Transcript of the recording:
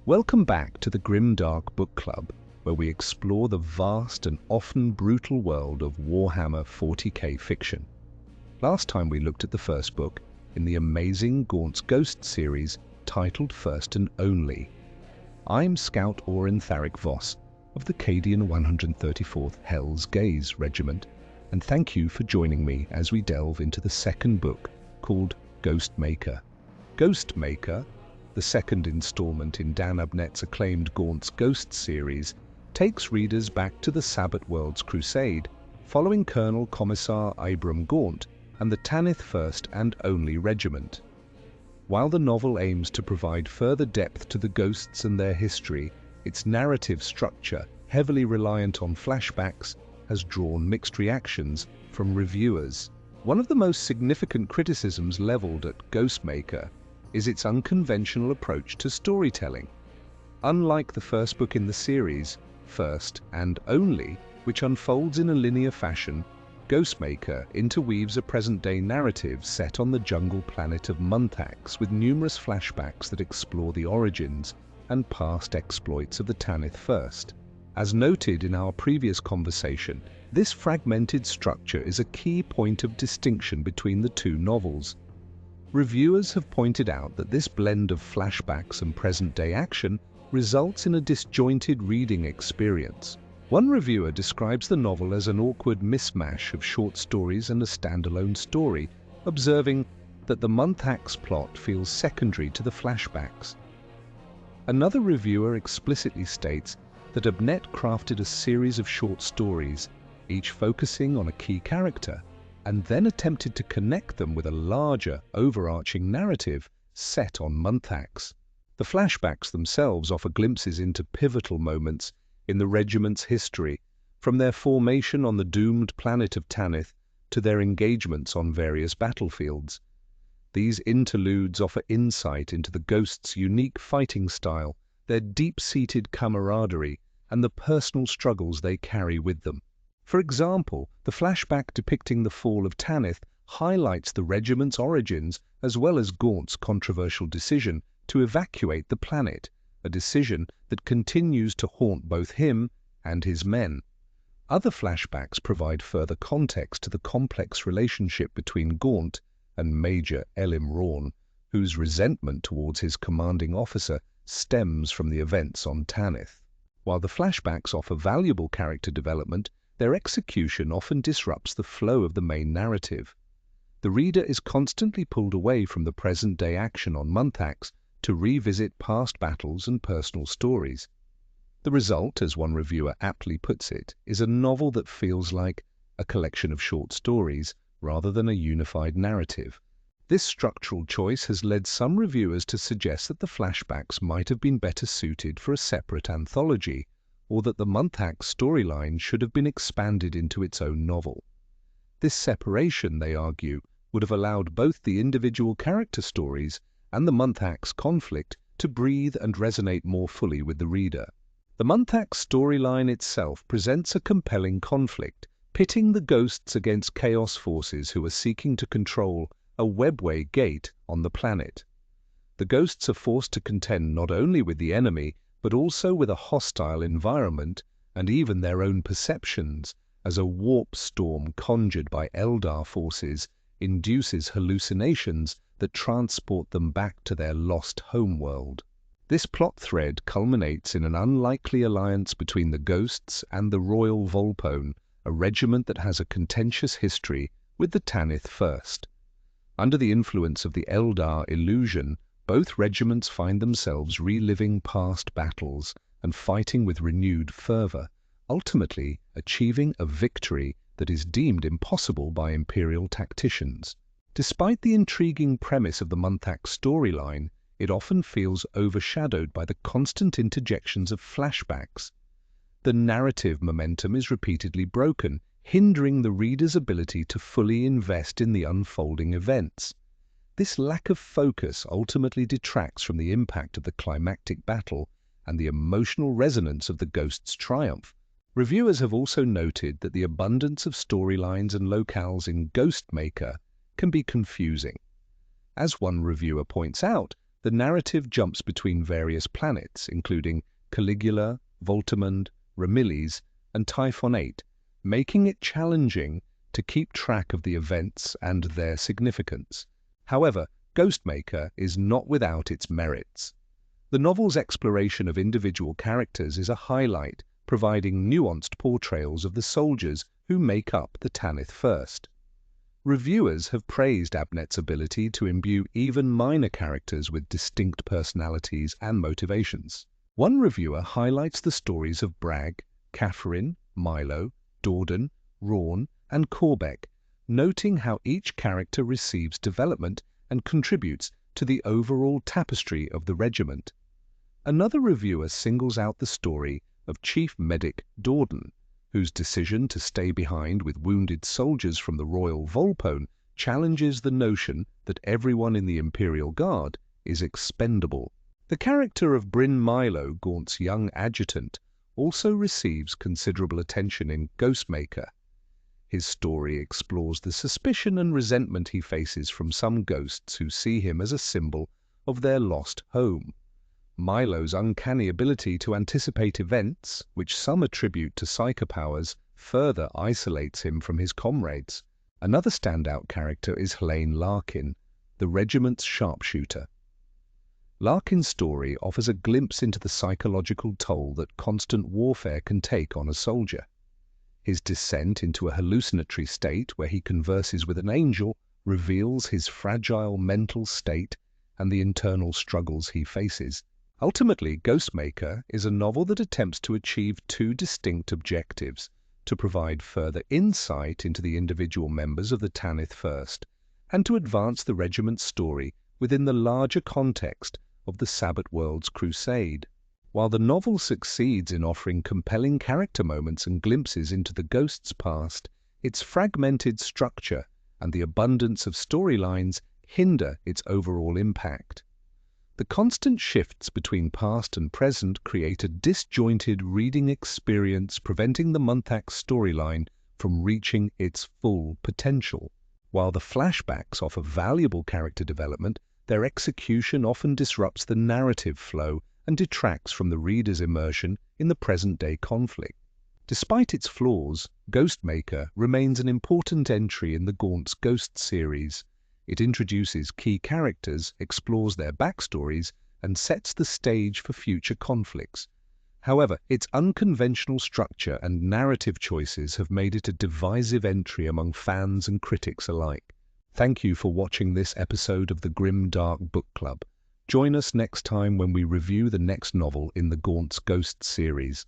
Welcome back to the Grimdark Book Club, where we explore the vast and often brutal world of Warhammer 40k fiction. Last time we looked at the first book in the amazing Gaunt's Ghost series titled First and Only. I'm Scout Orin Tharic Voss of the Cadian 134th Hell's Gaze Regiment, and thank you for joining me as we delve into the second book called Ghostmaker. Ghostmaker, the second installment in Dan Abnett's acclaimed Gaunt's Ghost series, takes readers back to the Sabbat Worlds Crusade, following Colonel Commissar Ibram Gaunt and the Tanith First and Only Regiment. While the novel aims to provide further depth to the ghosts and their history, its narrative structure, heavily reliant on flashbacks, has drawn mixed reactions from reviewers. One of the most significant criticisms leveled at Ghostmaker is its unconventional approach to storytelling. Unlike the first book in the series, First and Only, which unfolds in a linear fashion, Ghostmaker interweaves a present-day narrative set on the jungle planet of Munthax with numerous flashbacks that explore the origins and past exploits of the Tanith First. As noted in our previous conversation, this fragmented structure is a key point of distinction between the two novels. Reviewers have pointed out that this blend of flashbacks and present-day action results in a disjointed reading experience. One reviewer describes the novel as an awkward mismatch of short stories and a standalone story, observing that the Munthax plot feels secondary to the flashbacks. Another reviewer explicitly states that Abnett crafted a series of short stories, each focusing on a key character, and then attempted to connect them with a larger, overarching narrative set on Munthax. The flashbacks themselves offer glimpses into pivotal moments in the regiment's history, from their formation on the doomed planet of Tanith to their engagements on various battlefields. These interludes offer insight into the Ghost's unique fighting style, their deep-seated camaraderie, and the personal struggles they carry with them. For example, the flashback depicting the fall of Tanith highlights the regiment's origins as well as Gaunt's controversial decision to evacuate the planet, a decision that continues to haunt both him and his men. Other flashbacks provide further context to the complex relationship between Gaunt and Major Elim Rawn, whose resentment towards his commanding officer stems from the events on Tanith. While the flashbacks offer valuable character development, their execution often disrupts the flow of the main narrative. The reader is constantly pulled away from the present-day action on Munthax to revisit past battles and personal stories. The result, as one reviewer aptly puts it, is a novel that feels like a collection of short stories rather than a unified narrative. This structural choice has led some reviewers to suggest that the flashbacks might have been better suited for a separate anthology, or that the Munthax storyline should have been expanded into its own novel. This separation, they argue, would have allowed both the individual character stories and the Munthax conflict to breathe and resonate more fully with the reader. The Munthax storyline itself presents a compelling conflict, pitting the ghosts against chaos forces who are seeking to control a webway gate on the planet. The ghosts are forced to contend not only with the enemy, but also with a hostile environment and even their own perceptions, as a warp storm conjured by Eldar forces induces hallucinations that transport them back to their lost homeworld. This plot thread culminates in an unlikely alliance between the ghosts and the Royal Volpone, a regiment that has a contentious history with the Tanith First. Under the influence of the Eldar illusion, both regiments find themselves reliving past battles and fighting with renewed fervor, ultimately achieving a victory that is deemed impossible by Imperial tacticians. Despite the intriguing premise of the Munthax storyline, it often feels overshadowed by the constant interjections of flashbacks. The narrative momentum is repeatedly broken, hindering the reader's ability to fully invest in the unfolding events. This lack of focus ultimately detracts from the impact of the climactic battle and the emotional resonance of the Ghost's triumph. Reviewers have also noted that the abundance of storylines and locales in Ghostmaker can be confusing. As one reviewer points out, The narrative jumps between various planets, including Caligula, Voltimand, Ramillies, and Typhon 8, making it challenging to keep track of the events and their significance. However, Ghostmaker is not without its merits. The novel's exploration of individual characters is a highlight, providing nuanced portrayals of the soldiers who make up the Tanith First. Reviewers have praised Abnett's ability to imbue even minor characters with distinct personalities and motivations. One reviewer highlights the stories of Bragg, Catherine, Milo, Dordan, Rawn, and Corbec, noting how each character receives development and contributes to the overall tapestry of the regiment. Another reviewer singles out the story of Chief Medic Dordan, whose decision to stay behind with wounded soldiers from the Royal Volpone challenges the notion that everyone in the Imperial Guard is expendable. The character of Bryn Milo, Gaunt's young adjutant, also receives considerable attention in Ghostmaker. His story explores the suspicion and resentment he faces from some ghosts who see him as a symbol of their lost home. Milo's uncanny ability to anticipate events, which some attribute to psychopowers, further isolates him from his comrades. Another standout character is Helene Larkin, the regiment's sharpshooter. Larkin's story offers a glimpse into the psychological toll that constant warfare can take on a soldier. His descent into a hallucinatory state where he converses with an angel reveals his fragile mental state and the internal struggles he faces. Ultimately, Ghostmaker is a novel that attempts to achieve two distinct objectives: to provide further insight into the individual members of the Tanith First, and to advance the regiment's story within the larger context of the Sabbat Worlds Crusade. While the novel succeeds in offering compelling character moments and glimpses into the Ghost's past, its fragmented structure and the abundance of storylines hinder its overall impact. The constant shifts between past and present create a disjointed reading experience, preventing the Monthac's storyline from reaching its full potential. While the flashbacks offer valuable character development, their execution often disrupts the narrative flow and detracts from the reader's immersion in the present-day conflict. Despite its flaws, Ghostmaker remains an important entry in the Gaunt's Ghost series. It introduces key characters, explores their backstories, and sets the stage for future conflicts. However, its unconventional structure and narrative choices have made it a divisive entry among fans and critics alike. Thank you for watching this episode of the Grim Dark Book Club. Join us next time when we review the next novel in the Gaunt's Ghost series.